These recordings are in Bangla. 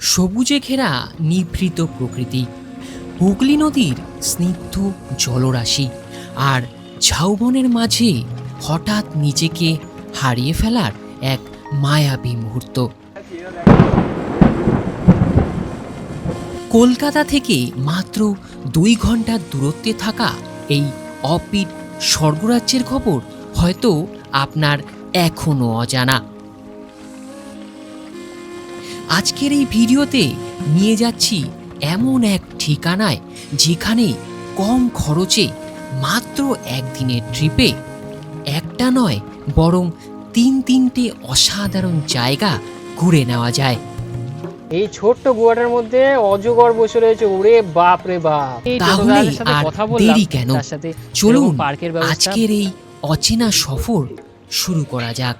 সবুজে ঘেরা নিভৃত প্রকৃতি, হুগলি নদীর স্নিগ্ধ জলরাশি আর ঝাউবনের মাঝে হঠাৎ নিজেকে হারিয়ে ফেলার এক মায়াবী মুহূর্ত। কলকাতা থেকে মাত্র 2 ঘন্টার দূরত্বে থাকা এই অপিট স্বর্গরাজ্যের খবর হয়তো আপনার এখনও অজানা। আজকের এই ভিডিওতে নিয়ে যাচ্ছি এমন এক ঠিকানায় যেখানে কম খরচে মাত্র একদিনের ট্রিপে একটা নয় বরং 3-3টে অসাধারণ জায়গা ঘুরে নেওয়া যায়। এই ছোট্ট গুহাটার মধ্যে অজগর বসে রয়েছে, ওরে বাপ রে বাপ। তাহলে আর দেরি কেন, চলুন আজকের এই অচেনা সফর শুরু করা যাক।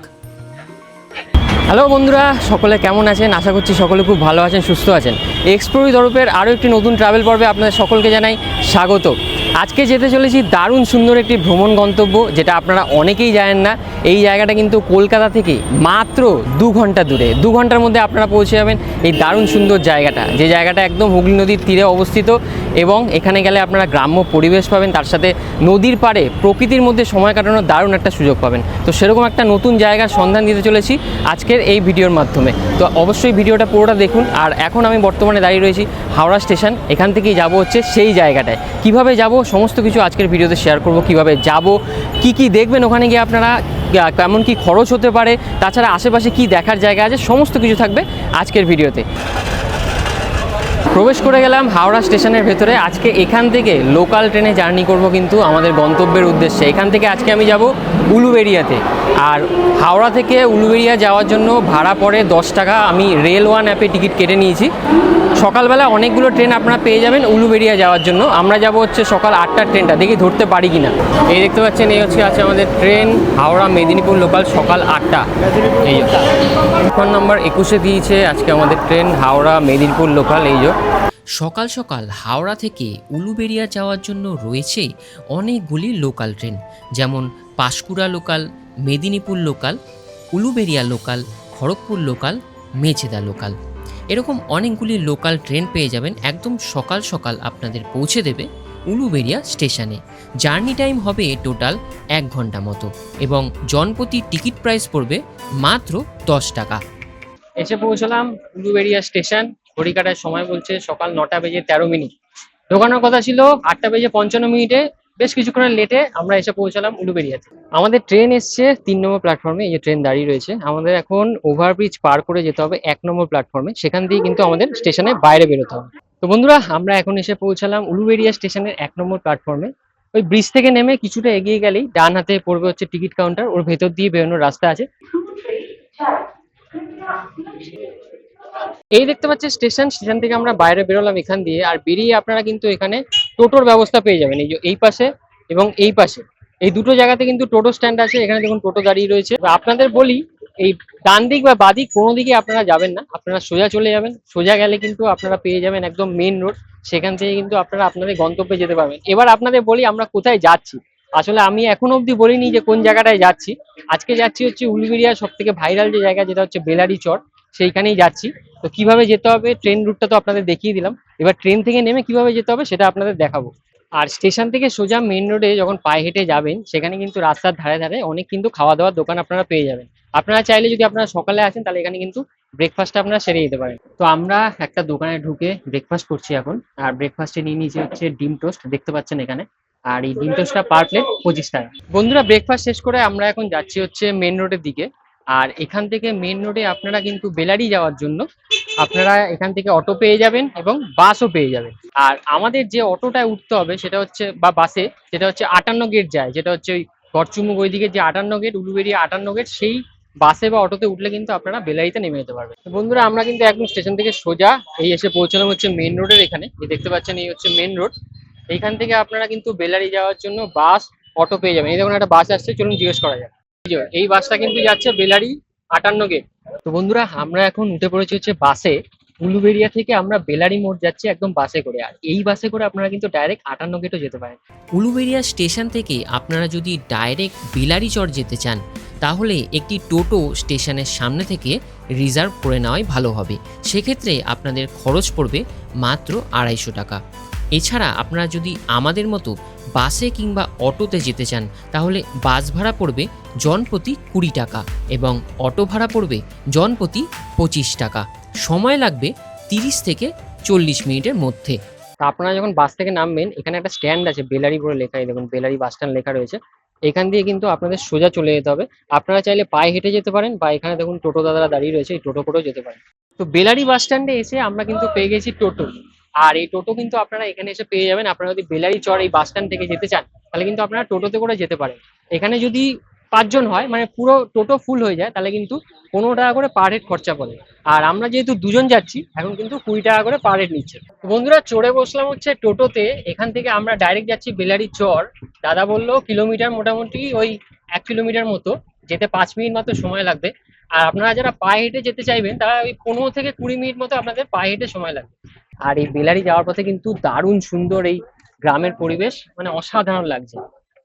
হ্যালো বন্ধুরা, সকলে কেমন আছেন? আশা করছি সকলে খুব ভালো আছেন, সুস্থ আছেন। এক্সপ্লোরি তরফের আরও একটি নতুন ট্রাভেল পর্বে আপনাদের সকলকে জানাই স্বাগত। আজকে যেতে চলেছি দারুণ সুন্দর একটি ভ্রমণ গন্তব্য, যেটা আপনারা অনেকেই জানেন না। এই জায়গাটা কিন্তু কলকাতা থেকে মাত্র 2 ঘন্টা দূরে। 2 ঘন্টার মধ্যে আপনারা পৌঁছে যাবেন এই দারুণ সুন্দর জায়গাটা, যে জায়গাটা একদম হুগলি নদীর তীরে অবস্থিত। এবং এখানে গেলে আপনারা গ্রাম্য পরিবেশ পাবেন, তার সাথে নদীর পাড়ে প্রকৃতির মধ্যে সময় কাটানোর দারুণ একটা সুযোগ পাবেন। তো সেরকম একটা নতুন জায়গার সন্ধান দিতে চলেছি আজকের এই ভিডিওর মাধ্যমে। তো অবশ্যই ভিডিওটা পুরোটা দেখুন। আর এখন আমি বর্তমানে দাঁড়িয়ে রয়েছি হাওড়া স্টেশন। এখান থেকেই যাব হচ্ছে সেই জায়গাটায়। কিভাবে যাব সমস্ত কিছু আজকের ভিডিওতে শেয়ার করব। কিভাবে যাব, কি কি দেখবেন ওখানে গিয়ে আপনারা, কেমন কি খরচ হতে পারে, তাছাড়া আশেপাশে কি দেখার জায়গা আছে, সমস্ত কিছু থাকবে আজকের ভিডিওতে। প্রবেশ করে গেলাম হাওড়া স্টেশনের ভেতরে। আজকে এখান থেকে লোকাল ট্রেনে জার্নি করব কিন্তু আমাদের গন্তব্যের উদ্দেশ্যে। এখান থেকে আজকে আমি যাব উলুবেড়িয়াতে। আর হাওড়া থেকে উলুবেড়িয়া যাওয়ার জন্য ভাড়া পড়ে 10 টাকা। আমি রেল ওয়ান অ্যাপে টিকিট কেটে নিয়েছি। সকালবেলা অনেকগুলো ট্রেন আপনারা পেয়ে যাবেন উলুবেড়িয়া যাওয়ার জন্য। আমরা যাব হচ্ছে সকাল 8টার ট্রেনটা, দেখি ধরতে পারি কিনা। এই দেখতে পাচ্ছেন, এই হচ্ছে আছে আমাদের ট্রেন হাওড়া মেদিনীপুর লোকাল, সকাল 8টা। এই প্ল্যাটফর্ম নাম্বার 21-এ দিয়েছে আজকে আমাদের ট্রেন হাওড়া মেদিনীপুর লোকাল। এই সকাল সকাল হাওড়া থেকে উলুবেড়িয়া যাওয়ার জন্য রয়েছে অনেকগুলি লোকাল ট্রেন, যেমন Panskura local, Medinipur local, Uluberia local, Kharagpur local, Mecheda local. এরকম অনেকগুলি লোকাল ট্রেন পেয়ে যাবেন। একদম সকাল সকাল আপনাদের পৌঁছে দেবে উলুবেড়িয়া স্টেশনে। জার্নি টাইম হবে টোটাল 1 ঘন্টা মতো এবং জনপ্রতি টিকিট প্রাইস পড়বে মাত্র 10 টাকা। এসে পৌঁছলাম উলুবেড়িয়া স্টেশন। ঘড়ি কাটার সময় বলছে সকাল 9টা বেজে 13 মিনিট। ঢোকানোর কথা ছিল 8টা বেজে 55 মিনিটে। বেশ কিছুক্ষণের লেটে আমরা এসে পৌঁছালাম উলুবেড়িয়াতে। আমাদের ট্রেন এসছে 3 নম্বর প্ল্যাটফর্মে। এই যে ট্রেন দাঁড়িয়ে রয়েছে। আমাদের এখন ওভারব্রিজ পার করে যেতে হবে 1 নম্বর প্ল্যাটফর্মে। সেখান দিয়ে কিন্তু আমাদের স্টেশনের বাইরে বেরোতে হবে। তো বন্ধুরা, আমরা এখন এসে পৌঁছালাম উলুবেড়িয়া স্টেশনের 1 নম্বর প্ল্যাটফর্মে। ওই ব্রিজ থেকে নেমে কিছুটা এগিয়ে গেলেই ডান হাতে পড়বে হচ্ছে টিকিট কাউন্টার। ওর ভেতর দিয়ে বেরোনোর রাস্তা আছে। এই দেখতে পাচ্ছেন স্টেশন থেকে আমরা বাইরে বেরোলাম এখান দিয়ে। আর বেরিয়ে আপনারা কিন্তু এখানে টোটোর ব্যবস্থা পেয়ে যাবেন। এই পাশে এবং এই পাশে, এই দুটো জায়গাতে কিন্তু টোটো স্ট্যান্ড আছে। এখানে দেখুন টোটো দাঁড়িয়ে রয়েছে। আপনাদের বলি, এই ডান দিক বা বাদিক কোনো দিকে আপনারা যাবেন না, আপনারা সোজা চলে যাবেন। সোজা গেলে কিন্তু আপনারা পেয়ে যাবেন একদম মেইন রোড। সেখান থেকে কিন্তু আপনারা আপনাদের গন্তব্যে যেতে পারবেন। এবার আপনাদের বলি আমরা কোথায় যাচ্ছি। আসলে আমি এখনো অব্দি বলিনি যে কোন জায়গাটায় যাচ্ছি। আজকে যাচ্ছি হচ্ছে উলুবেড়িয়ার সব থেকে ভাইরাল যে জায়গা, যেটা হচ্ছে বেলারি চর, সেইখানেই যাচ্ছি। তো কিভাবে যেতে হবে, ট্রেন রুটটা তো আপনাদের দেখিয়ে দিলাম। এবার ট্রেন থেকে নেমে কিভাবে যেতে হবে সেটা আপনাদের দেখাবো। আর স্টেশন থেকে সোজা মেইন রোডে যখন পায়ে হেঁটে যাবেন, সেখানে কিন্তু রাস্তার ধারে ধারে অনেক কিন্তু খাওয়া দাওয়ার দোকান আপনারা পেয়ে যাবেন। আপনারা চাইলে, যদি আপনারা সকালে আসেন, তাহলে এখানে কিন্তু ব্রেকফাস্টটা আপনারা সেরে যেতে পারেন। তো আমরা একটা দোকানে ঢুকে ব্রেকফাস্ট করছি এখন। আর ব্রেকফাস্টে নিয়ে নিয়েছি হচ্ছে ডিম টোস্ট, দেখতে পাচ্ছেন এখানে। আর এই ডিম টোস্টটা পার প্লেট 25 টাকা। বন্ধুরা, ব্রেকফাস্ট শেষ করে আমরা এখন যাচ্ছি হচ্ছে মেইন রোডের দিকে। আর এখান থেকে মেইন রোডে আপনারা কিন্তু বেলারি যাওয়ার জন্য আপনারা এখান থেকে অটো পেয়ে যাবেন এবং বাসও পেয়ে যাবেন। আর আমাদের যে অটোটায় উঠতে হবে সেটা হচ্ছে, বা বাসে, সেটা হচ্ছে 58 গেট যায়, যেটা হচ্ছে ওই গড়চুমুক ওইদিকে যে 58 গেট, উলুবেড়িয়া 58 গেট, সেই বাসে বা অটোতে উঠলে কিন্তু আপনারা বেলারিতে নেমে যেতে পারবেন। বন্ধুরা, আমরা কিন্তু একদম স্টেশন থেকে সোজা এই এসে পৌঁছলাম হচ্ছে মেইন রোডের এখানে। এই দেখতে পাচ্ছেন, এই হচ্ছে মেইন রোড। এইখান থেকে আপনারা কিন্তু বেলারি যাওয়ার জন্য বাস, অটো পেয়ে যাবেন। এই দেখুন একটা বাস আসছে, চলুন জিজ্ঞেস করা যাক। এই বাসটা কিন্তু যাচ্ছে বেলারি 58 গেট। তো বন্ধুরা, আমরা এখন উঠে পড়েছি হচ্ছে বাসে। উলুবেড়িয়া থেকে আমরা বেলারি মোড় যাচ্ছি একদম বাসে করে। আর এই বাসে করে আপনারা কিন্তু ডাইরেক্ট 58 গেটও যেতে পারেন। উলুবেড়িয়া স্টেশন থেকে আপনারা যদি ডাইরেক্ট বেলারি চর যেতে চান, তাহলে একটি টোটো স্টেশনের সামনে থেকে রিজার্ভ করে নেওয়াই ভালো হবে। সেক্ষেত্রে আপনাদের খরচ পড়বে মাত্র 250 টাকা। এছাড়া আপনারা যদি আমাদের মতো বাসে কিংবা অটোতে যেতে চান তাহলে বাস ভাড়া পড়বে জনপ্রতি 20 টাকা এবং অটো ভাড়া পড়বে জনপ্রতি 25 টাকা। সময় লাগবে 30 থেকে 40 মিনিটের মধ্যে। তা আপনারা যখন বাস থেকে নামবেন, এখানে একটা স্ট্যান্ড আছে বেলারি বলে লেখা, এই দেখুন বেলারি বাস স্ট্যান্ড লেখা রয়েছে। এখান দিয়ে কিন্তু আপনাদের সোজা চলে যেতে হবে। আপনারা চাইলে পায়ে হেঁটে যেতে পারেন বা এখানে দেখুন টোটো দাদারা দাঁড়িয়ে রয়েছে, এই টোটো করেও যেতে পারেন। তো বেলারি বাস স্ট্যান্ডে এসে আমরা কিন্তু পেয়ে গেছি টোটো। আর এই টোটো কিন্তু আপনারা এখানে এসে পেয়ে যাবেন। আপনারা যদি বেলারি চর এই বাস স্ট্যান্ড থেকে যেতে চান তাহলে কিন্তু আপনারা টোটোতে করে যেতে পারেন। এখানে যদি 5 জন হয়, মানে পুরো টোটো ফুল হয়ে যায়, তাহলে কিন্তু 15 টাকা করে পার হেড খরচা পড়ে। আর আমরা যেহেতু 2 জন যাচ্ছি, এখন কিন্তু 20 টাকা করে পার হেড নিচ্ছে। তো বন্ধুরা, চড়ে বসলাম হচ্ছে টোটোতে। এখান থেকে আমরা ডাইরেক্ট যাচ্ছি বেলারি চর। দাদা বললো কিলোমিটার মোটামুটি ওই 1 কিলোমিটার মতো, যেতে 5 মিনিট মাত্র সময় লাগবে। আর আপনারা যারা পায়ে হেঁটে যেতে চাইবেন তারা ওই 15 থেকে 20 মিনিট মতো আপনাদের পায়ে হেঁটে সময় লাগবে। আর এই বেলারি যাওয়ার পথে কিন্তু দারুণ সুন্দর এই গ্রামের পরিবেশ, মানে অসাধারণ লাগছে।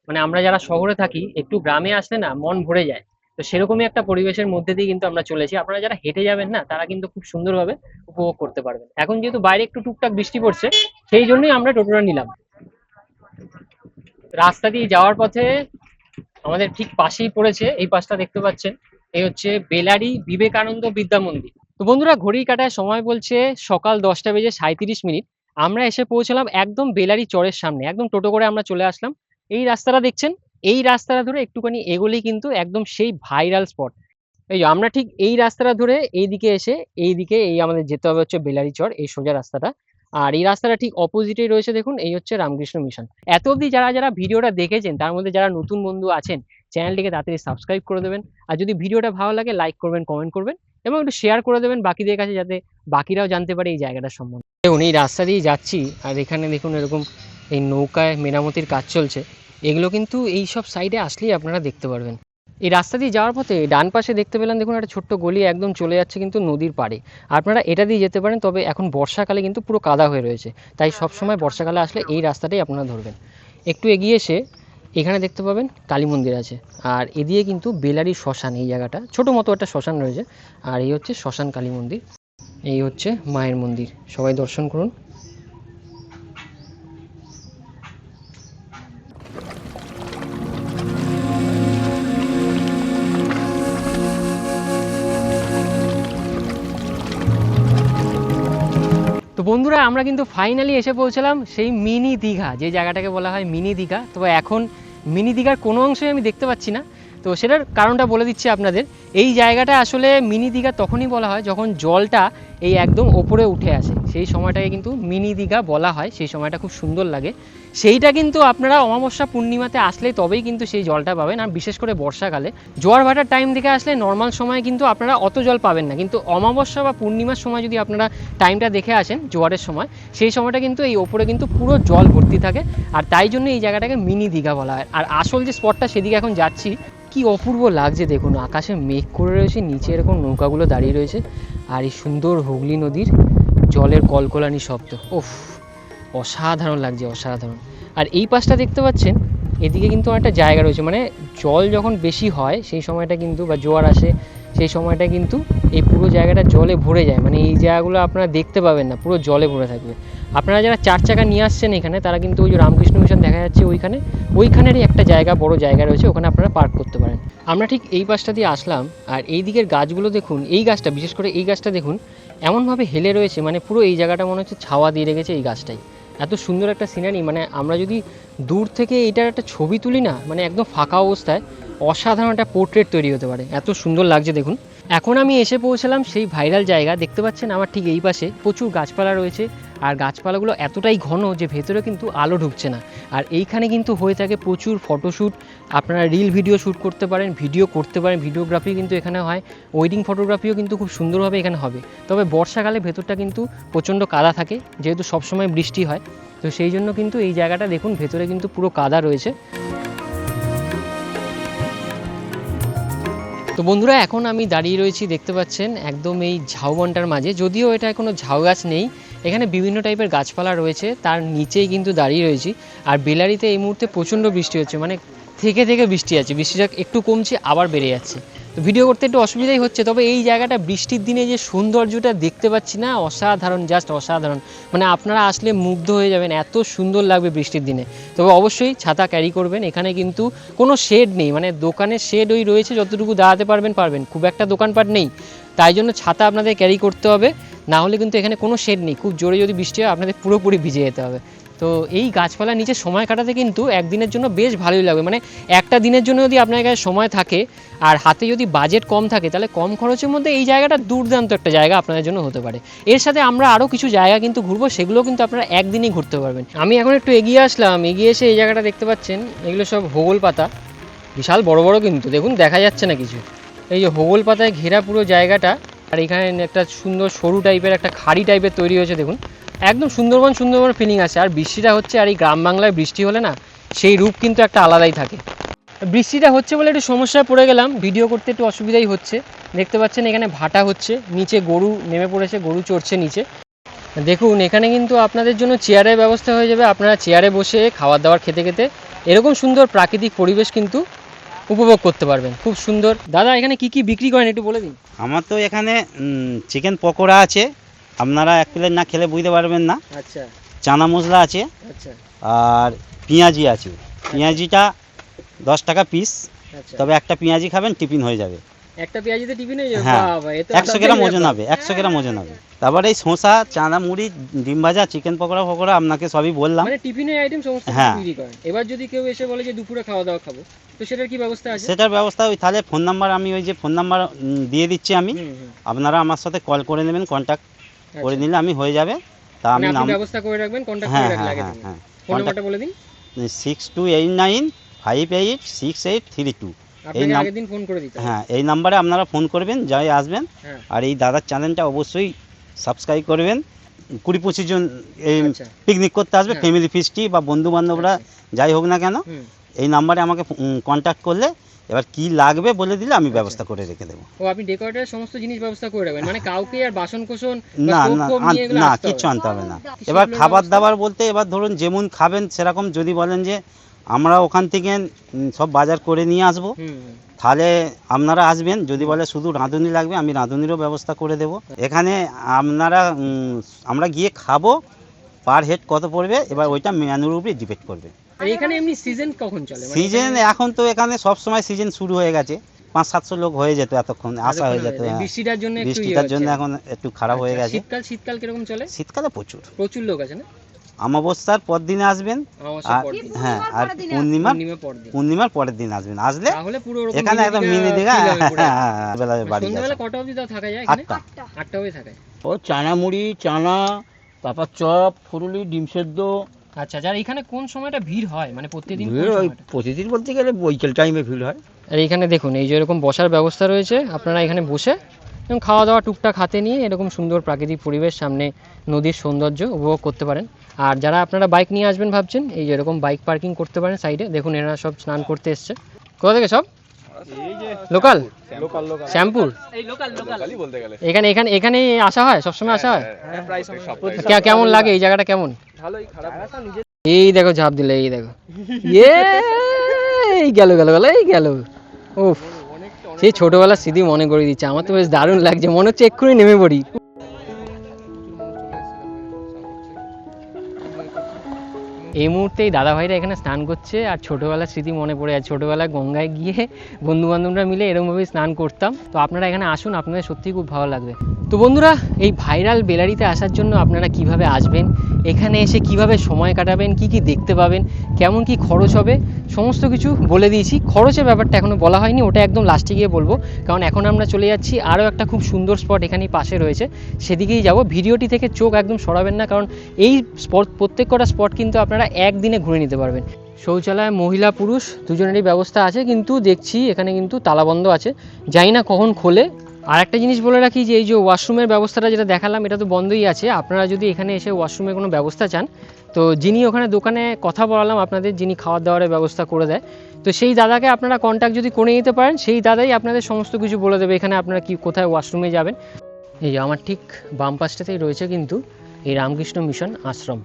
মানে আমরা যারা শহরে থাকি, একটু গ্রামে আসলে না মন ভরে যায়। তো সেরকমই একটা পরিবেশের মধ্যে দিয়ে কিন্তু আমরা চলেছি। আপনারা যারা হেঁটে যাবেন না, তারা কিন্তু খুব সুন্দরভাবে উপভোগ করতে পারবেন। এখন যেহেতু বাইরে একটু টুকটাক বৃষ্টি পড়ছে, সেই জন্যই আমরা টোটোটা নিলাম। রাস্তা দিয়ে যাওয়ার পথে আমাদের ঠিক পাশেই পড়েছে, এই পাশটা দেখতে পাচ্ছেন, এই হচ্ছে বেলারি বিবেকানন্দ বিদ্যা মন্দির। তো বন্ধুরা, ঘড়ির কাঁটায় সময় বলছে সকাল 10টা বেজে 37 মিনিট। আমরা এসে পৌঁছলাম একদম বেলারি চরের সামনে। একদম টোটো করে আমরা চলে আসলাম। এই রাস্তাটা দেখছেন, এই রাস্তাটা ধরে একটুখানি এগোলেই কিন্তু একদম সেই ভাইরাল স্পট। এই যে আমরা ঠিক এই রাস্তাটা ধরে এইদিকে এসে এইদিকে এই আমাদের যেতে হবে হচ্ছে বেলারি চর, এই সোজা রাস্তাটা। আর এই রাস্তাটা ঠিক অপোজিটেই রয়েছে, দেখুন এই হচ্ছে রামকৃষ্ণ মিশন। এত অবধি যারা যারা ভিডিওটা দেখেছেন, তার মধ্যে যারা নতুন বন্ধু আছেন, চ্যানেলটিকে তাড়াতাড়ি সাবস্ক্রাইব করে দেবেন। আর যদি ভিডিওটা ভালো লাগে লাইক করবেন, কমেন্ট করবেন এবং একটু শেয়ার করে দেবেন বাকিদের কাছে, যাতে বাকিরাও জানতে পারে এই জায়গাটার সম্বন্ধে। দেখুন এই রাস্তা দিয়েই যাচ্ছি, আর এখানে দেখুন এরকম এই নৌকায় মেরামতির কাজ চলছে। এগুলো কিন্তু এই সব সাইডে আসলেই আপনারা দেখতে পারবেন। এই রাস্তা দিয়ে যাওয়ার পথে ডান পাশে দেখতে পেলাম, দেখুন একটা ছোট্ট গলি একদম চলে যাচ্ছে কিন্তু নদীর পাড়ে। আপনারা এটা দিয়ে যেতে পারেন, তবে এখন বর্ষাকালে কিন্তু পুরো কাদা হয়ে রয়েছে, তাই সবসময় বর্ষাকালে আসলে এই রাস্তাটাই আপনারা ধরবেন। একটু এগিয়ে এসে এখানে দেখতে পাবেন কালী মন্দির আছে। আর এদিকে কিন্তু বেলারি শ্মশান, এই জায়গাটা ছোটো মতো একটা শ্মশান রয়েছে। আর এই হচ্ছে শ্মশান কালী মন্দির, এই হচ্ছে মায়ের মন্দির। সবাই দর্শন করুন। তো বন্ধুরা, আমরা কিন্তু ফাইনালি এসে পৌঁছলাম সেই মিনি দীঘা, যে জায়গাটাকে বলা হয় মিনি দীঘা। তবে এখন মিনি দীঘার কোনো অংশই আমি দেখতে পাচ্ছি না। তো সেটার কারণটা বলে দিচ্ছি আপনাদের। এই জায়গাটা আসলে মিনি দীঘা তখনই বলা হয় যখন জলটা এই একদম ওপরে উঠে আসে, সেই সময়টাকে কিন্তু মিনি দীঘা বলা হয়। সেই সময়টা খুব সুন্দর লাগে। সেইটা কিন্তু আপনারা অমাবস্যা পূর্ণিমাতে আসলে তবেই কিন্তু সেই জলটা পাবেন। আর বিশেষ করে বর্ষাকালে জোয়ার ভাটার টাইম থেকে আসলে নর্মাল সময় কিন্তু আপনারা অত জল পাবেন না, কিন্তু অমাবস্যা বা পূর্ণিমার সময় যদি আপনারা টাইমটা দেখে আসেন জোয়ারের সময়, সেই সময়টা কিন্তু এই ওপরে কিন্তু পুরো জল ভর্তি থাকে। আর তাই জন্য এই জায়গাটাকে মিনি দীঘা বলা হয়। আর আসল যে স্পটটা, সেদিকে এখন যাচ্ছি। কি অপূর্ব লাগছে দেখুন, আকাশে মেঘ করে রয়েছে, নিচে এরকম নৌকাগুলো দাঁড়িয়ে রয়েছে, আর এই সুন্দর হুগলি নদীর জলের কলকলানি শব্দ, ওফ অসাধারণ লাগছে, অসাধারণ। আর এই পাশটা দেখতে পাচ্ছেন, এদিকে কিন্তু একটা জায়গা রয়েছে, মানে জল যখন বেশি হয় সেই সময়টা কিন্তু, বা জোয়ার আসে সেই সময়টা কিন্তু এই পুরো জায়গাটা জলে ভরে যায়। মানে এই জায়গাগুলো আপনারা দেখতে পাবেন না, পুরো জলে ভরে থাকবে। আপনারা যারা 4 চাকা নিয়ে আসছেন এখানে, তারা কিন্তু ওই যে রামকৃষ্ণ মিশন দেখা যাচ্ছে ওইখানেরই একটা জায়গা, বড় জায়গা রয়েছে, ওখানে আপনারা পার্ক করতে পারেন। আমরা ঠিক এই পাশটা দিয়ে আসলাম। আর এই দিকের গাছগুলো দেখুন, এই গাছটা বিশেষ করে এই গাছটা দেখুন এমনভাবে হেলে রয়েছে, মানে পুরো এই জায়গাটা মনে হচ্ছে ছাওয়া দিয়ে রেখেছে এই গাছটাই। এত সুন্দর একটা সিনারি, মানে আমরা যদি দূর থেকে এটার একটা ছবি তুলি না, মানে একদম ফাঁকা অবস্থায় অসাধারণ একটা পোর্ট্রেট তৈরি হতে পারে, এত সুন্দর লাগছে দেখুন। এখন আমি এসে পৌঁছলাম সেই ভাইরাল জায়গা, দেখতে পাচ্ছেন আমার ঠিক এই পাশে প্রচুর গাছপালা রয়েছে। আর গাছপালাগুলো এতটাই ঘন যে ভেতরে কিন্তু আলো ঢুকছে না। আর এইখানে কিন্তু হয়ে থাকে প্রচুর ফটোশ্যুট, আপনারা রিল ভিডিও শ্যুট করতে পারেন, ভিডিও করতে পারেন, ভিডিওগ্রাফি কিন্তু এখানে হয়, ওয়েডিং ফটোগ্রাফিও কিন্তু খুব সুন্দরভাবে এখানে হবে। তবে বর্ষাকালে ভেতরটা কিন্তু প্রচণ্ড কাদা থাকে, যেহেতু সবসময় বৃষ্টি হয়, তো সেই জন্য কিন্তু এই জায়গাটা দেখুন ভেতরে কিন্তু পুরো কাদা রয়েছে। তো বন্ধুরা, এখন আমি দাঁড়িয়ে রয়েছি দেখতে পাচ্ছেন একদম এই ঝাউবনটার মাঝে, যদিও এটা কোনো ঝাউ গাছ নেই, এখানে বিভিন্ন টাইপের গাছপালা রয়েছে, তার নিচেই কিন্তু দাঁড়িয়ে রয়েছি। আর বেলারিতে এই মুহূর্তে প্রচণ্ড বৃষ্টি হচ্ছে, মানে থেকে থেকে বৃষ্টি আছে, বৃষ্টিটা একটু কমছে আবার বেড়ে যাচ্ছে। তো ভিডিও করতে একটু অসুবিধাই হচ্ছে, তবে এই জায়গাটা বৃষ্টির দিনে যে সৌন্দর্যটা দেখতে পাচ্ছি না, অসাধারণ, জাস্ট অসাধারণ। মানে আপনারা আসলে মুগ্ধ হয়ে যাবেন, এত সুন্দর লাগবে বৃষ্টির দিনে। তবে অবশ্যই ছাতা ক্যারি করবেন। এখানে কিন্তু কোনো শেড নেই, মানে দোকানের শেড ওই রয়েছে, যতটুকু দাঁড়াতে পারবেন, খুব একটা দোকানপাট নেই, তাই জন্য ছাতা আপনাদের ক্যারি করতে হবে। না হলে কিন্তু এখানে কোনো শেড নেই, খুব জোরে যদি বৃষ্টি হয় আপনাদের পুরোপুরি ভিজে যেতে হবে। তো এই গাছপালার নিচে সময় কাটাতে কিন্তু একদিনের জন্য বেশ ভালোই লাগবে। মানে একটা দিনের জন্য যদি আপনার কাছে সময় থাকে আর হাতে যদি বাজেট কম থাকে, তাহলে কম খরচের মধ্যে এই জায়গাটা দুর্দান্ত একটা জায়গা আপনাদের জন্য হতে পারে। এর সাথে আমরা আরও কিছু জায়গা কিন্তু ঘুরবো, সেগুলো কিন্তু আপনারা একদিনই ঘুরতে পারবেন। আমি এখন একটু এগিয়ে আসলাম, এগিয়ে এসে এই জায়গাটা দেখতে পাচ্ছেন, এগুলো সব হোগল পাতা, বিশাল বড় বড়, কিন্তু দেখুন দেখা যাচ্ছে না কিছু। এই যে হোগল পাতায় ঘেরা পুরো জায়গাটা, আর এখানে একটা সুন্দর সরু টাইপের একটা খাড়ি টাইপের তৈরি হয়েছে, দেখুন একদম সুন্দরবন ফিলিং আছে। আর বৃষ্টিটা হচ্ছে, আর এই গ্রাম বাংলায় বৃষ্টি হলে না সেই রূপ কিন্তু একটা আলাদাই থাকে। বৃষ্টিটা হচ্ছে বলে একটু সমস্যায় পড়ে গেলাম, ভিডিও করতে একটু অসুবিধাই হচ্ছে। দেখতে পাচ্ছেন এখানে ভাটা হচ্ছে, নিচে গরু নেমে পড়েছে, গরু চড়ছে নিচে। দেখুন এখানে কিন্তু আপনাদের জন্য চেয়ারের ব্যবস্থা হয়ে যাবে, আপনারা চেয়ারে বসে খাবার দাবার খেতে খেতে এরকম সুন্দর প্রাকৃতিক পরিবেশ কিন্তু উপভোগ করতে পারবেন, খুব সুন্দর। দাদা এখানে কি কি বিক্রি করেন একটু বলে দিন। আমার তো এখানে চিকেন পকোড়া আছে, আপনারা এক প্লেট না খেলে বুঝতে পারবেন না। আচ্ছা চানা মশলা আছে, আচ্ছা আর পেঁয়াজি আছে। পেঁয়াজিটা 10 টাকা পিস, আচ্ছা। তবে একটা পেঁয়াজি খাবেন টিফিন হয়ে যাবে। একটা পেঁয়াজিতে টিফিন হয়ে যাবে? হ্যাঁ, বাবা, এ তো 100 গ্রাম ওজন হবে, 100 গ্রাম ওজন হবে। তারপরে এই শসা, চানা মুড়ি, ডিম ভাজা, চিকেন পকোড়া ফকোড়া আপনাকে সবই বললাম। মানে টিফিনের আইটেম সমস্ত কিছু হ্যাঁ। বিক্রি করেন। এবার যদি কেউ এসে বলে যে দুপুরে খাওয়া দাওয়া খাবো, তো সেটার কি ব্যবস্থা আছে? সেটার ব্যবস্থা ওই তাহলে ফোন নাম্বার, আমি ওই যে ফোন নাম্বার দিয়ে দিচ্ছি আমি, আপনারা আমার সাথে কল করে নেবেন, কন্ট্যাক্ট করে নিলে আমি হয়ে যাবে। তা আমি আপনি নাম ব্যবস্থা করে রাখবেন, কন্টাক্ট হ্যাঁ করে রাখলে হ্যাঁ আগে হ্যাঁ থেকে। হ্যাঁ ফোন নাম্বারটা বলে দিন। 6289586832। আপনাকে আগের দিন ফোন করে দিতে হবে। হ্যাঁ, এই নাম্বারে আপনারা ফোন করবেন, যাই আসবেন। হ্যাঁ। আর এই দাদার চ্যানেলটা অবশ্যই সাবস্ক্রাইব করবেন। 20-25 জন এই আচ্ছা। পিকনিক করতে আসবে, হ্যাঁ। ফ্যামিলি ফিস্টি বা বন্ধু বান্ধবরা যাই হোক না কেন, হুম। এই নাম্বারে আমাকে কন্ট্যাক্ট করলে এবার কি লাগবে বলে দিলে আমি ব্যবস্থা করে রেখে দেবো। ও আপনি ডেকোরেটরের সমস্ত জিনিস ব্যবস্থা করে রাখবেন, মানে কাউকে আর বাসন কোসন না না না, কিচ্ছু আনতে হবে না। এবার খাবার দাবার বলতে, এবার ধরুন যেমন খাবেন সেরকম, যদি বলেন যে আমরা ওখান থেকে সব বাজার করে নিয়ে আসবো, তাহলে আপনারা আসবেন। যদি বলে শুধু রাঁধুনি লাগবে, আমি রাঁধুনিরও ব্যবস্থা করে দেব। এখানে আপনারা আমরা গিয়ে খাবো, পার হেড কত পড়বে, এবার ওইটা মেনুর উপরে ডিপেন্ড করবে। আর এখানে এমনি সিজন কখন চলে? মানে সিজন এখন তো এখানে সব সময় সিজন শুরু হয়ে গেছে, 500-700 লোক হয়ে যেত এতক্ষণ, আসা হয়ে যেত। হ্যাঁ, বৃষ্টিটার জন্য একটু বৃষ্টিটার জন্য এখন একটু খারাপ হয়ে গেছে। শীতকাল কিরকম চলে? শীতকালে প্রচুর লোক আছে না? অমাবস্যার পর দিনে আসবেন, আর হ্যাঁ, আর পূর্ণিমার পরের দিন আসবেন। আসলে তাহলে পুরো এখানে একদম মিনি দীঘা। বেলা বাড়ি সন্ধ্যাবেলা কটা অবধি থাকা যায় এখানে? 8টা অবধি থাকে। ও চানা মুড়ি, চানা, তারপর চপ, ফুরুলি, ডিম সেদ্ধ। আচ্ছা, যার এখানে কোন সময়টা ভিড় হয়, মানে প্রতিদিন ভিড় ওই প্রতিদিন বলতে গেলে বৈকাল টাইমে ভিড় হয়। আর এখানে দেখুন এই যে এরকম বসার ব্যবস্থা রয়েছে, আপনারা এখানে বসে এবং খাওয়া দাওয়া টুকটাক হাতে নিয়ে এরকম সুন্দর প্রাকৃতিক পরিবেশ, সামনে নদীর সৌন্দর্য উপভোগ করতে পারেন। আর যারা আপনারা বাইক নিয়ে আসবেন ভাবছেন, এই যে এরকম বাইক পার্কিং করতে পারেন সাইডে। দেখুন এরা সব স্নান করতে এসছে। কোথা থেকে সব? লোকাল শ্যামপুর। এখানে এখানে এখানে আসা হয়, সবসময় আসা হয়? কেমন লাগে এই জায়গাটা, কেমন? এই দেখো ঝাঁপ দিলে, এই দেখো, এই গেল গেল গেল, এই গেল। উফ, সেই ছোটবেলার স্মৃতি মনে করে দিচ্ছে। আমার তো বেশ দারুণ লাগছে, মনে হচ্ছে এক্ষুনি নেমে পড়ি। এই মুহূর্তেই দাদা ভাইরা এখানে স্নান করছে, আর ছোটোবেলার স্মৃতি মনে পড়ে যায়। ছোটোবেলায় গঙ্গায় গিয়ে বন্ধু বান্ধবরা মিলে এরকমভাবেই স্নান করতাম। তো আপনারা এখানে আসুন, আপনাদের সত্যিই খুব ভালো লাগবে। তো বন্ধুরা, এই ভাইরাল বেলারিতে আসার জন্য আপনারা কিভাবে আসবেন, এখানে এসে কিভাবে সময় কাটাবেন, কি কি দেখতে পাবেন, কেমন কি খরচ হবে, সমস্ত কিছু বলে দিয়েছি। খরচের ব্যাপারটা এখনও বলা হয়নি, ওটা একদম লাস্টে গিয়ে বলবো। কারণ এখন আমরা চলে যাচ্ছি আরও একটা খুব সুন্দর স্পট এখানেই পাশে রয়েছে, সেদিকেই যাব। ভিডিওটি থেকে চোখ একদম সরাবেন না, কারণ এই স্পট, প্রত্যেক কটা স্পট কিন্তু আপনারা একদিনে ঘুরে নিতে পারবেন। শৌচালয় মহিলা পুরুষ দুজনেরই ব্যবস্থা আছে, কিন্তু দেখছি এখানে কিন্তু তালাবন্ধ আছে, জানি না কখন খোলে। আর একটা জিনিস বলে রাখি যে এই যে ওয়াশরুমের ব্যবস্থাটা যেটা দেখালাম, এটা তো বন্ধই আছে। আপনারা যদি এখানে এসে ওয়াশরুমের কোনো ব্যবস্থা চান, তো যিনি ওখানে দোকানে কথা বলালাম আপনাদের, যিনি খাওয়ার দাওয়ারের ব্যবস্থা করে দেয়, তো সেই দাদাকে আপনারা কন্ট্যাক্ট যদি করে নিতে পারেন, সেই দাদাই আপনাদের সমস্ত কিছু বলে দেবে এখানে আপনারা কি কোথায় ওয়াশরুমে যাবেন। এই যে আমার ঠিক বাম পাশটাতেই রয়েছে কিন্তু এই রামকৃষ্ণ মিশন আশ্রম।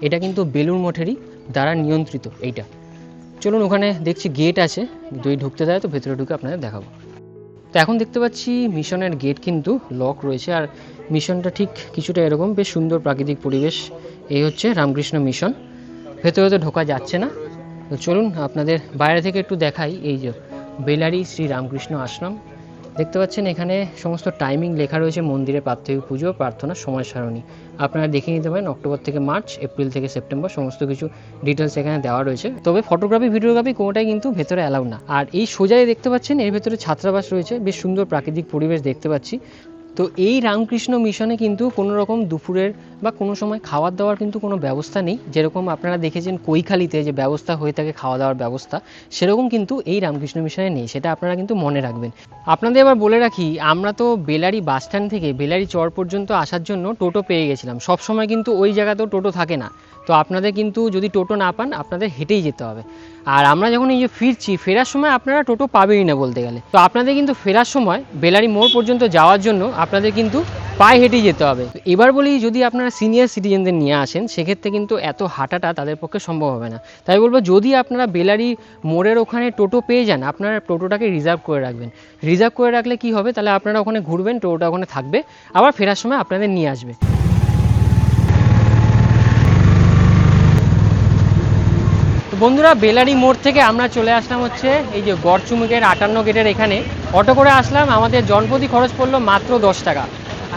এটা কিন্তু বেলুড় মঠেরই দ্বারা নিয়ন্ত্রিত। এইটা চলুন, ওখানে দেখছি গেট আছে, যদি ঢুকতে দেয় তো ভেতরে ঢুকে আপনাদের দেখাবো। তো এখন দেখতে পাচ্ছি মিশনের গেট কিন্তু লক রয়েছে, আর মিশনটা ঠিক কিছুটা এরকম, বেশ সুন্দর প্রাকৃতিক পরিবেশ। এই হচ্ছে রামকৃষ্ণ মিশন, ভেতরে তো ঢোকা যাচ্ছে না। তো চলুন আপনাদের বাইরে থেকে একটু দেখাই। এই যে বেলারি শ্রী রামকৃষ্ণ আশ্রম দেখতে পাচ্ছেন, এখানে সমস্ত টাইমিং লেখা রয়েছে, মন্দিরে প্রাত্যহিক পুজো, প্রার্থনা, সময় সারণী আপনারা দেখে নিতে পারেন। অক্টোবর থেকে মার্চ, এপ্রিল থেকে সেপ্টেম্বর, সমস্ত কিছু ডিটেলস এখানে দেওয়া রয়েছে। তবে ফটোগ্রাফি, ভিডিওগ্রাফি কোনোটাই কিন্তু ভেতরে অ্যালাউ না। আর এই সোজাই দেখতে পাচ্ছেন, এর ভেতরে ছাত্রাবাস রয়েছে, বেশ সুন্দর প্রাকৃতিক পরিবেশ দেখতে পাচ্ছি। তো এই রামকৃষ্ণ মিশনে কিন্তু কোনো রকম দুপুরের বা কোনো সময় খাওয়ার দাওয়ার কিন্তু কোনো ব্যবস্থা নেই। যেরকম আপনারা দেখেছেন কৈখালিতে যে ব্যবস্থা হয়ে থাকে খাওয়া দাওয়ার ব্যবস্থা, সেরকম কিন্তু এই রামকৃষ্ণ মিশনে নেই, সেটা আপনারা কিন্তু মনে রাখবেন। আপনাদের এবার বলে রাখি, আমরা তো বেলারি বাস স্ট্যান্ড থেকে বেলারি চর পর্যন্ত আসার জন্য টোটো পেয়ে গেছিলাম। সব সময় কিন্তু ওই জায়গাতেও টোটো থাকে না, তো আপনাদের কিন্তু যদি টোটো না পান আপনাদের হেঁটেই যেতে হবে। আর আমরা যখন এই যে ফিরছি, ফেরার সময় আপনারা টোটো পাবেনই না বলতে গেলে। তো আপনাদের কিন্তু ফেরার সময় বেলারি মোড় পর্যন্ত যাওয়ার জন্য আপনাদের কিন্তু পায়ে হেঁটেই যেতে হবে। তো এবার বলি, যদি আপনারা সিনিয়র সিটিজেনদের নিয়ে আসেন সেক্ষেত্রে কিন্তু এত হাঁটাটা তাদের পক্ষে সম্ভব হবে না। তাই বলবো, যদি আপনারা বেলারি মোড়ের ওখানে টোটো পেয়ে যান, আপনারা টোটোটাকে রিজার্ভ করে রাখবেন। রিজার্ভ করে রাখলে কি হবে, তাহলে আপনারা ওখানে ঘুরবেন, টোটোটা ওখানে থাকবে, আবার ফেরার সময় আপনাদের নিয়ে আসবে। বন্ধুরা, বেলারি মোড় থেকে আমরা চলে আসলাম হচ্ছে এই যে গড়চুমুকের 58 গেটের এখানে। অটো করে আসলাম, আমাদের জনপ্রতি খরচ পড়লো মাত্র 10 টাকা,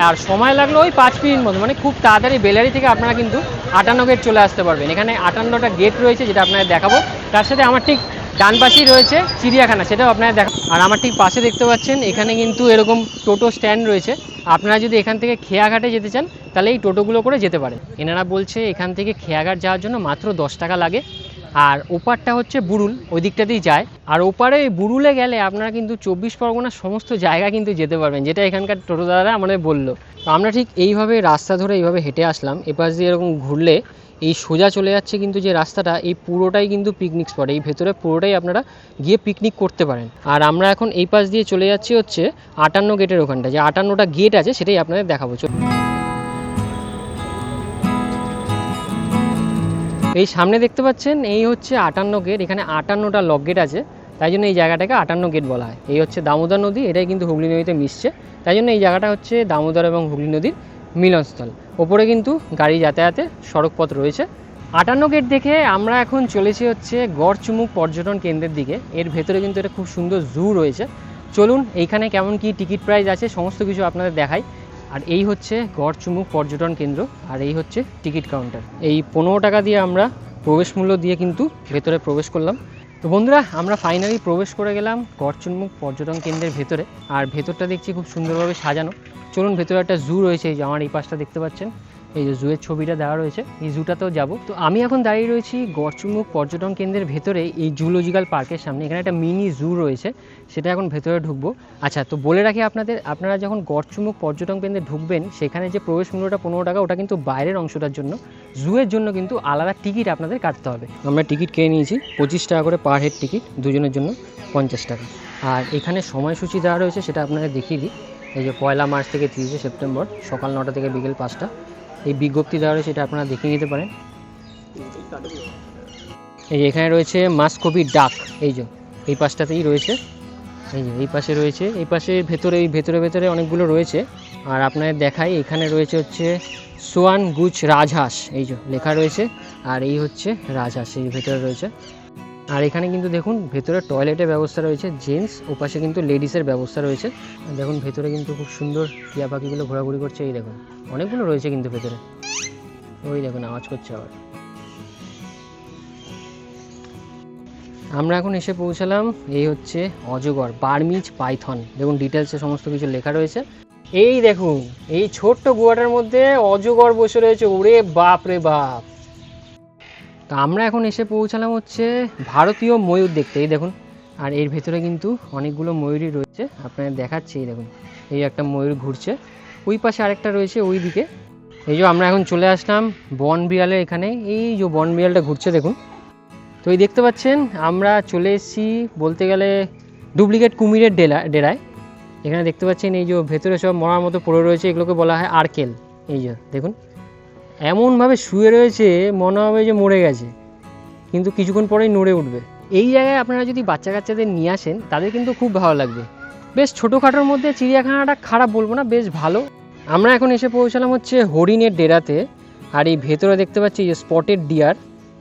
আর সময় লাগলো ওই 5 মিনিট মতো। মানে খুব তাড়াতাড়ি বেলারি থেকে আপনারা কিন্তু 58 গেট চলে আসতে পারবেন। এখানে 58টা গেট রয়েছে, যেটা আপনাদের দেখাবো। তার সাথে আমার ঠিক ডান পাশেই রয়েছে চিড়িয়াখানা, সেটাও আপনাদের দেখাবো। আর আমার ঠিক পাশে দেখতে পাচ্ছেন, এখানে কিন্তু এরকম টোটো স্ট্যান্ড রয়েছে। আপনারা যদি এখান থেকে খেয়াঘাটে যেতে চান তাহলে এই টোটোগুলো করে যেতে পারেন। এনারা বলছে এখান থেকে খেয়াঘাট যাওয়ার জন্য মাত্র 10 টাকা লাগে। আর ওপারটা হচ্ছে বুরুল, ওই দিকটাতেই যায়। আর ওপারে বুরুলে গেলে আপনারা কিন্তু 24 পরগনার সমস্ত জায়গা কিন্তু যেতে পারবেন, যেটা এখানকার টোটো দাদারা আমাদের বললো। তো আমরা ঠিক এইভাবে রাস্তা ধরে এইভাবে হেঁটে আসলাম। এপাশ দিয়ে এরকম ঘুরলে এই সোজা চলে যাচ্ছে কিন্তু যে রাস্তাটা, এই পুরোটাই কিন্তু পিকনিক স্পট। এই ভেতরে পুরোটাই আপনারা গিয়ে পিকনিক করতে পারেন। আর আমরা এখন এই পাশ দিয়ে চলে যাচ্ছি হচ্ছে 58 গেটের ওখানটা, যে 58টা গেট আছে সেটাই আপনাদের দেখাবো। এই সামনে দেখতে পাচ্ছেন, এই হচ্ছে 58 গেট। এখানে 58টা লক গেট আছে, তাই জন্য এই জায়গাটাকে 58 গেট বলা হয়। এই হচ্ছে দামোদর নদী, এটাই কিন্তু হুগলি নদীতে মিশছে, তাই জন্য এই জায়গাটা হচ্ছে দামোদর এবং হুগলি নদীর মিলনস্থল। ওপরে কিন্তু গাড়ি যাতায়াতের সড়কপথ রয়েছে। 58 গেট দেখে আমরা এখন চলেছি হচ্ছে গড়চুমুক পর্যটন কেন্দ্রের দিকে। এর ভেতরে কিন্তু একটা খুব সুন্দর জু রয়েছে। চলুন এইখানে কেমন কি টিকিট প্রাইস আছে সমস্ত কিছু আপনাদের দেখাই। আর এই হচ্ছে গড়চুমুক পর্যটন কেন্দ্র, আর এই হচ্ছে টিকিট কাউন্টার। এই 15 টাকা দিয়ে আমরা প্রবেশ মূল্য দিয়ে কিন্তু ভেতরে প্রবেশ করলাম। তো বন্ধুরা, আমরা ফাইনালি প্রবেশ করে গেলাম গড়চুমুক পর্যটন কেন্দ্রের ভেতরে। আর ভেতরটা দেখছি খুব সুন্দরভাবে সাজানো। চলুন, ভেতরে একটা জু রয়েছে, এই যে আমার এই পাশটা দেখতে পাচ্ছেন, এই যে জুয়ের ছবিটা দেওয়া রয়েছে, এই জুটাতেও যাব। তো আমি এখন দাঁড়িয়ে রয়েছি গড়চুমুক পর্যটন কেন্দ্রের ভেতরে, এই জুলজিক্যাল পার্কের সামনে। এখানে একটা মিনি জু রয়েছে, সেটা এখন ভেতরে ঢুকবো। আচ্ছা, তো বলে রাখি আপনাদের, আপনারা যখন গড়চুমুক পর্যটন কেন্দ্রে ঢুকবেন, সেখানে যে প্রবেশ মূল্যটা 15 টাকা, ওটা কিন্তু বাইরের অংশটার জন্য। জুয়ের জন্য কিন্তু আলাদা টিকিট আপনাদের কাটতে হবে। আমরা টিকিট কিনে নিয়েছি 25 টাকা করে পার হেড টিকিট, দুজনের জন্য 50 টাকা। আর এখানে সময়সূচি দেওয়া রয়েছে, সেটা আপনাদের দেখিয়ে দিই। এই যে 1 মার্চ থেকে 30 সেপ্টেম্বর সকাল 9টা থেকে বিকেল 5টা এই বিজ্ঞপ্তি দেওয়া রয়েছে, এটা আপনারা দেখে নিতে পারেন। এই যে এখানে রয়েছে মাসকবি ডাক, এই যে এই পাশটাতেই রয়েছে, এই যে এই পাশে রয়েছে, এই পাশে ভেতরে, এই ভেতরে ভেতরে অনেকগুলো রয়েছে। আর আপনাদের দেখাই, এখানে রয়েছে হচ্ছে সোয়ান গুচ রাজহাঁস, এই যে লেখা রয়েছে। আর এই হচ্ছে রাজহাঁস, এই ভেতরে রয়েছে। আর এখানে কিন্তু দেখুন ভেতরে টয়লেটের ব্যবস্থা রয়েছে জেন্টস, ওপাশে কিন্তু লেডিসের ব্যবস্থা রয়েছে। দেখুন ভেতরে কিন্তু খুব সুন্দর টিয়া পাখিগুলো ঘোরাঘুরি করছে। এই দেখুন অনেকগুলো রয়েছে কিন্তু ভেতরে, ওই দেখুন আওয়াজ করছে আবার। আমরা এখন এসে পৌঁছালাম, এই হচ্ছে অজগর, বার্মিজ পাইথন। দেখুন ডিটেলসে সমস্ত কিছু লেখা রয়েছে। এই দেখুন এই ছোট্ট গুহাটার মধ্যে অজগর বসে রয়েছে, ওরে বাপ রে বাপ। তো আমরা এখন এসে পৌঁছালাম হচ্ছে ভারতীয় ময়ূর দেখতে, এই দেখুন। আর এর ভেতরে কিন্তু অনেকগুলো ময়ূরই রয়েছে, আপনাদের দেখাচ্ছি। এই দেখুন, এই একটা ময়ূর ঘুরছে, ওই পাশে আরেকটা রয়েছে ওই দিকে। এই যে আমরা এখন চলে আসলাম বন বিড়ালের এখানে, এই যে বন বিড়ালটা ঘুরছে দেখুন। তো এই দেখতে পাচ্ছেন আমরা চলে এসেছি বলতে গেলে ডুপ্লিকেট কুমিরের ডেরায়। এখানে দেখতে পাচ্ছেন এই যে ভেতরে সব মরার মতো পড়ে রয়েছে, এগুলোকে বলা হয় আর্কেল। এই যে দেখুন এমনভাবে শুয়ে রয়েছে, মনে হবে যে মরে গেছে, কিন্তু কিছুক্ষণ পরেই নড়ে উঠবে। এই জায়গায় আপনারা যদি বাচ্চা কাচ্চাদের নিয়ে আসেন তাদের কিন্তু খুব ভালো লাগবে। বেশ ছোটোখাটোর মধ্যে চিড়িয়াখানাটা খারাপ বলবো না, বেশ ভালো। আমরা এখন এসে পৌঁছালাম হচ্ছে হরিণের ডেরাতে। আর এই ভেতরে দেখতে পাচ্ছি যে স্পটেড ডিয়ার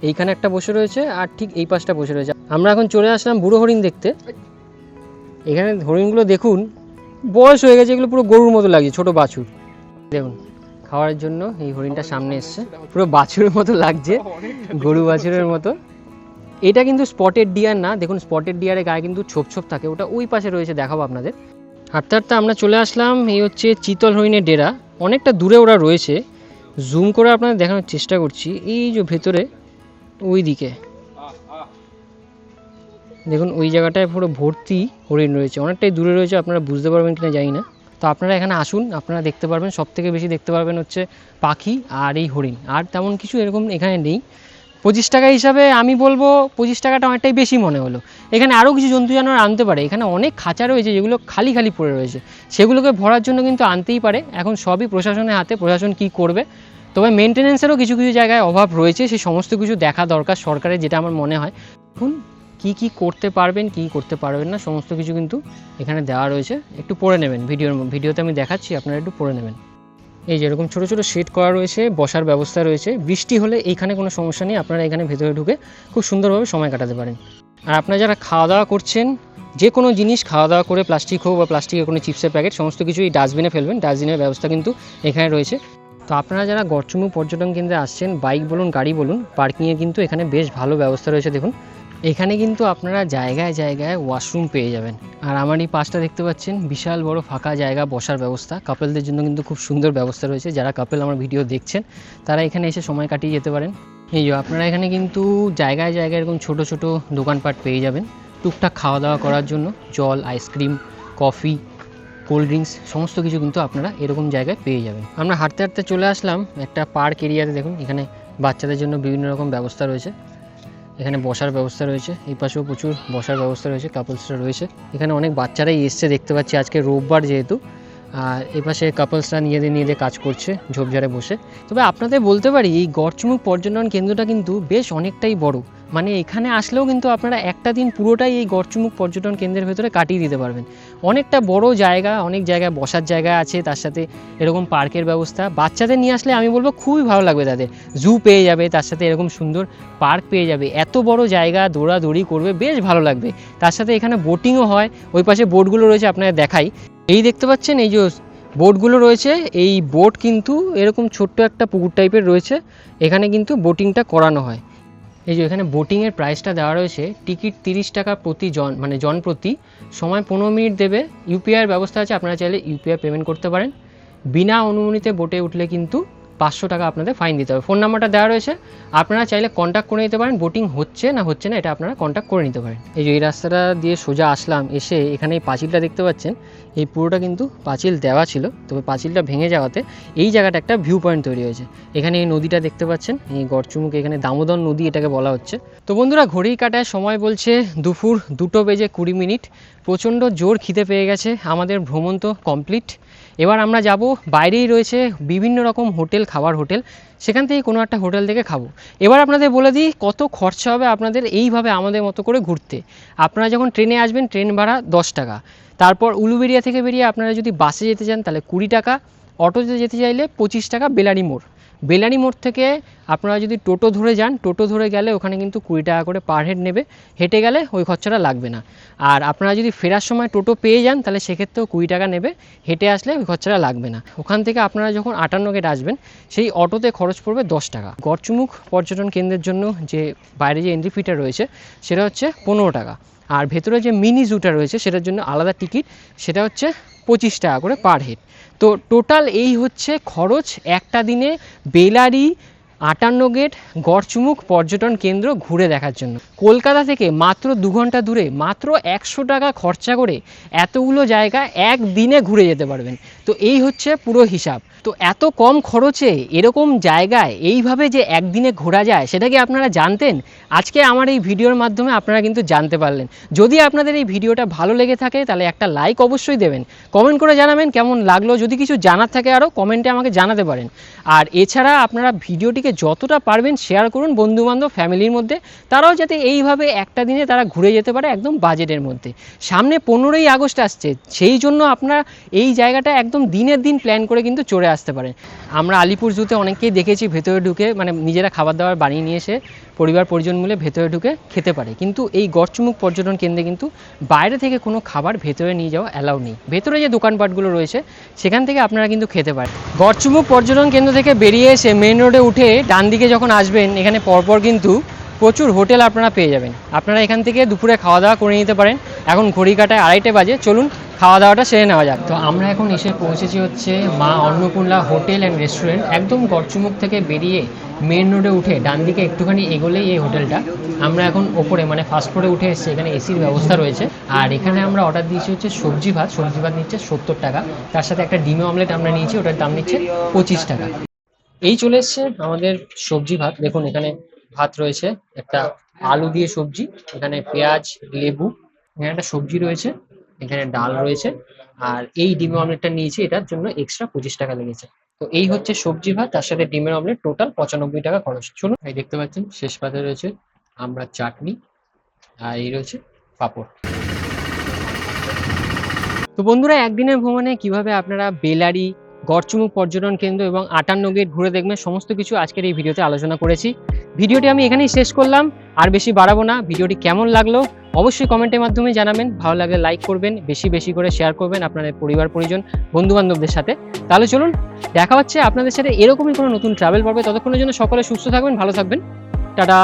এইখানে একটা বসে রয়েছে আর ঠিক এই পাশটা বসে রয়েছে। আমরা এখন চলে আসলাম বুড়ো হরিণ দেখতে। এখানে হরিণগুলো দেখুন বয়স হয়ে গেছে, এগুলো পুরো গরুর মতো লাগছে, ছোট বাছুর। দেখুন খাওয়ার জন্য এই হরিণটা সামনে এসছে, পুরো বাছুরের মতো লাগছে, গরু বাছুরের মতো। এটা কিন্তু স্পটেড ডিয়ার না, দেখুন স্পটেড ডিয়ারের গায়ে কিন্তু ছোপ ছোপ থাকে, ওটা ওই পাশে রয়েছে, দেখাবো আপনাদের। হাঁটতে হাঁটতে আমরা চলে আসলাম, এই হচ্ছে চিতল হরিণের ডেরা। অনেকটা দূরে ওরা রয়েছে, জুম করে আপনাদের দেখানোর চেষ্টা করছি। এই যে ভেতরে ওই দিকে দেখুন, ওই জায়গাটায় পুরো ভর্তি হরিণ রয়েছে, অনেকটাই দূরে রয়েছে, আপনারা বুঝতে পারবেন কিনা জানি না। তো আপনারা এখানে আসুন, আপনারা দেখতে পারবেন। সব থেকে বেশি দেখতে পারবেন হচ্ছে পাখি আর এই হরিণ, আর তেমন কিছু এরকম এখানে নেই। 25 টাকা হিসাবে আমি বলবো 25 টাকাটা অনেকটাই বেশি মনে হলো। এখানে আরও কিছু জন্তু জানোয়ার আনতে পারে, এখানে অনেক খাঁচা রয়েছে যেগুলো খালি খালি পড়ে রয়েছে, সেগুলোকে ভরার জন্য কিন্তু আনতেই পারে। এখন সবই প্রশাসনের হাতে, প্রশাসন কি করবে। তবে মেনটেন্যান্সেরও কিছু কিছু জায়গায় অভাব রয়েছে, সেই সমস্ত কিছু দেখা দরকার সরকারের, যেটা আমার মনে হয়। এখন কি করতে পারবেন, কি করতে পারবেন না, সমস্ত কিছু কিন্তু এখানে দেওয়া রয়েছে। একটু পড়ে নেবেন, ভিডিওতে আমি দেখাচ্ছি, আপনারা একটু পড়ে নেবেন। এই যেরকম ছোটো ছোটো শেড করা রয়েছে, বসার ব্যবস্থা রয়েছে। বৃষ্টি হলে এইখানে কোনো সমস্যা নেই, আপনারা এখানে ভেতরে ঢুকে খুব সুন্দরভাবে সময় কাটাতে পারেন। আর আপনারা যারা খাওয়া দাওয়া করছেন, যে কোনো জিনিস খাওয়া দাওয়া করে, প্লাস্টিক হোক বা প্লাস্টিকের কোনো চিপসের প্যাকেট, সমস্ত কিছু এই ডাস্টবিনে ফেলবেন। ডাস্টবিনের ব্যবস্থা কিন্তু এখানে রয়েছে। তো আপনারা যারা গড়চুমুক পর্যটন কেন্দ্রে আসছেন, বাইক বলুন গাড়ি বলুন, পার্কিংয়ের কিন্তু এখানে বেশ ভালো ব্যবস্থা রয়েছে। দেখুন এখানে কিন্তু আপনারা জায়গায় জায়গায় ওয়াশরুম পেয়ে যাবেন। আর আমার এই পাশটা দেখতে পাচ্ছেন, বিশাল বড় ফাঁকা জায়গা, বসার ব্যবস্থা। কাপেলদের জন্য কিন্তু খুব সুন্দর ব্যবস্থা রয়েছে। যারা কাপেল আমার ভিডিও দেখছেন তারা এখানে এসে সময় কাটিয়ে যেতে পারেন। এই যে আপনারা এখানে কিন্তু জায়গায় জায়গায় এরকম ছোটো ছোটো দোকানপাট পেয়ে যাবেন টুকটাক খাওয়া দাওয়া করার জন্য। জল, আইসক্রিম, কফি, কোল্ড ড্রিঙ্কস, সমস্ত কিছু কিন্তু আপনারা এরকম জায়গায় পেয়ে যাবেন। আমরা হাঁটতে হাঁটতে চলে আসলাম একটা পার্ক এরিয়াতে। দেখুন এখানে বাচ্চাদের জন্য বিভিন্ন রকম ব্যবস্থা রয়েছে, এখানে বসার ব্যবস্থা রয়েছে, এই পাশেও প্রচুর বসার ব্যবস্থা রয়েছে, কাপলসরা রয়েছে। এখানে অনেক বাচ্চারাই এসছে দেখতে পাচ্ছি, আজকে রোববার যেহেতু। আর এই পাশে কাপলসরা নিজেদের কাজ করছে ঝোপঝাড়ে বসে। তবে আপনাদের বলতে পারি, এই গড়চুমুক পর্যটন কেন্দ্রটা কিন্তু বেশ অনেকটাই বড়। মানে এখানে আসলেও কিন্তু আপনারা একটা দিন পুরোটাই এই গড়চুমুক পর্যটন কেন্দ্রের ভেতরে কাটিয়ে দিতে পারবেন। অনেকটা বড় জায়গা, অনেক জায়গায় বসার জায়গা আছে, তার সাথে এরকম পার্কের ব্যবস্থা। বাচ্চাদের নিয়ে আসলে আমি বলবো খুবই ভালো লাগবে তাদের। জু পেয়ে যাবে, তার সাথে এরকম সুন্দর পার্ক পেয়ে যাবে, এত বড় জায়গা, দৌড়াদৌড়ি করবে, বেশ ভালো লাগবে। তার সাথে এখানে বোটিংও হয়, ওই পাশে বোটগুলো রয়েছে, আপনাদের দেখাই। এই দেখতে পাচ্ছেন এই যে বোটগুলো রয়েছে, এই বোট কিন্তু এরকম ছোট্ট একটা পুকুর টাইপের রয়েছে, এখানে কিন্তু বোটিংটা করানো হয়। এই যে এখানে বোটিংয়ের প্রাইসটা দেওয়া রয়েছে, টিকিট 30 টাকা প্রতি জন, মানে জন প্রতি, সময় 15 মিনিট দেবে। ইউপিআইয়ের ব্যবস্থা আছে, আপনারা চাইলে ইউপিআই পেমেন্ট করতে পারেন। বিনা অনুমতিতে বোটে উঠলে কিন্তু 500 টাকা আপনাদের ফাইন দিতে হবে। ফোন নাম্বারটা দেওয়া রয়েছে, আপনারা চাইলে কন্ট্যাক্ট করে নিতে পারেন। বোটিং হচ্ছে না এটা আপনারা কন্ট্যাক্ট করে নিতে পারেন। এই যে এই রাস্তাটা দিয়ে সোজা আসলাম, এসে এখানে এই পাঁচিলটা দেখতে পাচ্ছেন, এই পুরোটা কিন্তু পাঁচিল দেওয়া ছিল, তবে পাঁচিলটা ভেঙে যাওয়াতে এই জায়গাটা একটা ভিউ পয়েন্ট তৈরি হয়েছে। এখানে এই নদীটা দেখতে পাচ্ছেন, এই গড়চুমুক, এখানে দামোদর নদী এটাকে বলা হচ্ছে। তো বন্ধুরা, ঘড়ির কাটায় সময় বলছে দুপুর 2:20 প্রচণ্ড জোর খিদে পেয়ে গেছে, আমাদের ভ্রমণ তো কমপ্লিট। এবার আমরা যাব, বাইরেই রয়েছে বিভিন্ন রকম হোটেল, খাবার হোটেল, সেখান থেকে কোনো একটা হোটেল থেকে খাবো। এবার আপনাদের বলে দিই কত খরচা হবে আপনাদের এইভাবে আমাদের মতো করে ঘুরতে। আপনারা যখন ট্রেনে আসবেন, ট্রেন ভাড়া 10 টাকা। তারপর উলুবেড়িয়া থেকে বেরিয়ে আপনারা যদি বাসে যেতে চান তাহলে 20 টাকা, অটোতে যেতে চাইলে 25 টাকা বেলারি মোড়। বেলারি মোড় থেকে আপনারা যদি টোটো ধরে যান, টোটো ধরে গেলে ওখানে কিন্তু 20 টাকা করে পার হেড নেবে, হেঁটে গেলে ওই খরচাটা লাগবে না। আর আপনারা যদি ফেরার সময় টোটো পেয়ে যান তাহলে সেক্ষেত্রেও 20 টাকা নেবে, হেঁটে আসলে ওই খরচাটা লাগবে না। ওখান থেকে আপনারা যখন 58 গেট আসবেন, সেই অটোতে খরচ পড়বে 10 টাকা। গড়চুমুক পর্যটন কেন্দ্রের জন্য যে বাইরে যে এন্ট্রি ফিটা রয়েছে সেটা হচ্ছে 15 টাকা। আর ভেতরে যে মিনি জুটা রয়েছে সেটার জন্য আলাদা টিকিট, সেটা হচ্ছে 25 টাকা করে পার হেড। তো টোটাল এই হচ্ছে খরচ একটা দিনে বেলারি 58 গেট গড়চুমুক পর্যটন কেন্দ্র ঘুরে দেখার জন্য। কলকাতা থেকে মাত্র 2 ঘন্টা দূরে মাত্র 100 টাকা খরচা করে এতগুলো জায়গা একদিনে ঘুরে যেতে পারবেন। তো এই হচ্ছে পুরো হিসাব। তো এত কম খরচে এরকম জায়গায় এইভাবে যে একদিনে ঘোরা যায় সেটা কি আপনারা জানতেন? আজকে আমার এই ভিডিওর মাধ্যমে আপনারা কিন্তু জানতে পারলেন। যদি আপনাদের এই ভিডিওটা ভালো লেগে থাকে তাহলে একটা লাইক অবশ্যই দেবেন, কমেন্ট করে জানাবেন কেমন লাগলো। যদি কিছু জানার থাকে আরও কমেন্টে আমাকে জানাতে পারেন। আর এছাড়া আপনারা ভিডিওটিকে যতটা পারবেন শেয়ার করুন বন্ধুবান্ধব ফ্যামিলির মধ্যে, তারাও যাতে এইভাবে একটা দিনে তারা ঘুরে যেতে পারে একদম বাজেটের মধ্যে। সামনে 15ই আগস্ট আসছে, সেই জন্য আপনারা এই জায়গাটা একদম দিনের দিন প্ল্যান করে কিন্তু চলে আসতে পারেন। আমরা আলিপুর জুতে অনেককেই দেখেছি ভেতরে ঢুকে মানে নিজেরা খাবার দাবার বানিয়ে নিয়ে এসে পরিবার পরিজন মিলে ভেতরে ঢুকে খেতে পারে, কিন্তু এই গড়চুমুক পর্যটন কেন্দ্রে কিন্তু বাইরে থেকে কোনো খাবার ভেতরে নিয়ে যাওয়া অ্যালাউ নেই। ভেতরে যে দোকানপাটগুলো রয়েছে সেখান থেকে আপনারা কিন্তু খেতে পারেন। গড়চুমুক পর্যটন কেন্দ্র থেকে বেরিয়ে এসে মেন রোডে উঠে ডান দিকে যখন আসবেন এখানে পরপর কিন্তু প্রচুর হোটেল আপনারা পেয়ে যাবেন। আপনারা এখান থেকে দুপুরে খাওয়া দাওয়া করে নিতে পারেন। এখন ঘড়ি কাটায় 2:30 বাজে, চলুন খাওয়া দাওয়াটা সেরে নেওয়া যাক। তো আমরা এখন এসে পৌঁছেছি হচ্ছে মা অন্নপূর্ণা হোটেল অ্যান্ড রেস্টুরেন্ট। একদম গড়চুমুক থেকে বেরিয়ে মেন রোডে উঠে ডান দিকে একটুখানি এগোলেই এই হোটেলটা। আমরা এখন ওপরে মানে ফার্স্ট ফ্লোরে উঠে এসেছি, এখানে এসির ব্যবস্থা রয়েছে। আর এখানে আমরা অর্ডার দিয়েছি হচ্ছে সবজি ভাত নিচ্ছে 70 টাকা, তার সাথে একটা ডিমে অমলেট আমরা নিয়েছি, ওটার দাম নিচ্ছে 25 টাকা। এই চলে এসছে আমাদের সবজি ভাত। দেখুন এখানে ভাত রয়েছে, একটা আলু দিয়ে সবজি, এখানে পেঁয়াজ লেবু, এখানে একটা সবজি রয়েছে, এখানে ডাল রয়েছে। আর এই ডিমের অমলেটটা নিয়েছি, এটার জন্য এক্সট্রা 25 টাকা লেগেছে। তো এই হচ্ছে সবজি ভাত, তার সাথে ডিমের অমলেট, টোটাল 95 টাকা খরচ। চলুন, এই দেখতে পাচ্ছেন শেষ পাতে রয়েছে আমরা চাটনি, আর এই রয়েছে পাঁপড়। তো বন্ধুরা, একদিনের ভ্রমণে কিভাবে আপনারা বেলারি, গড়চুমুক পর্যটন কেন্দ্র এবং 58 গেট ঘুরে দেখবেন সমস্ত কিছু আজকের এই ভিডিওতে আলোচনা করেছি। ভিডিওটি আমি এখানেই শেষ করলাম, আর বেশি বাড়াবো না। ভিডিওটি কেমন লাগলো অবশ্যই কমেন্টের মাধ্যমে জানাবেন। ভালো লাগলে লাইক করবেন, বেশি বেশি করে শেয়ার করবেন আপনাদের পরিবার পরিজন বন্ধু বান্ধবদের সাথে। তাহলে চলুন, দেখা হচ্ছে আপনাদের সাথে এরকমই কোনো নতুন ট্রাভেল পর্বে। ততক্ষণের জন্য সকলে সুস্থ থাকবেন, ভালো থাকবেন, টাটা।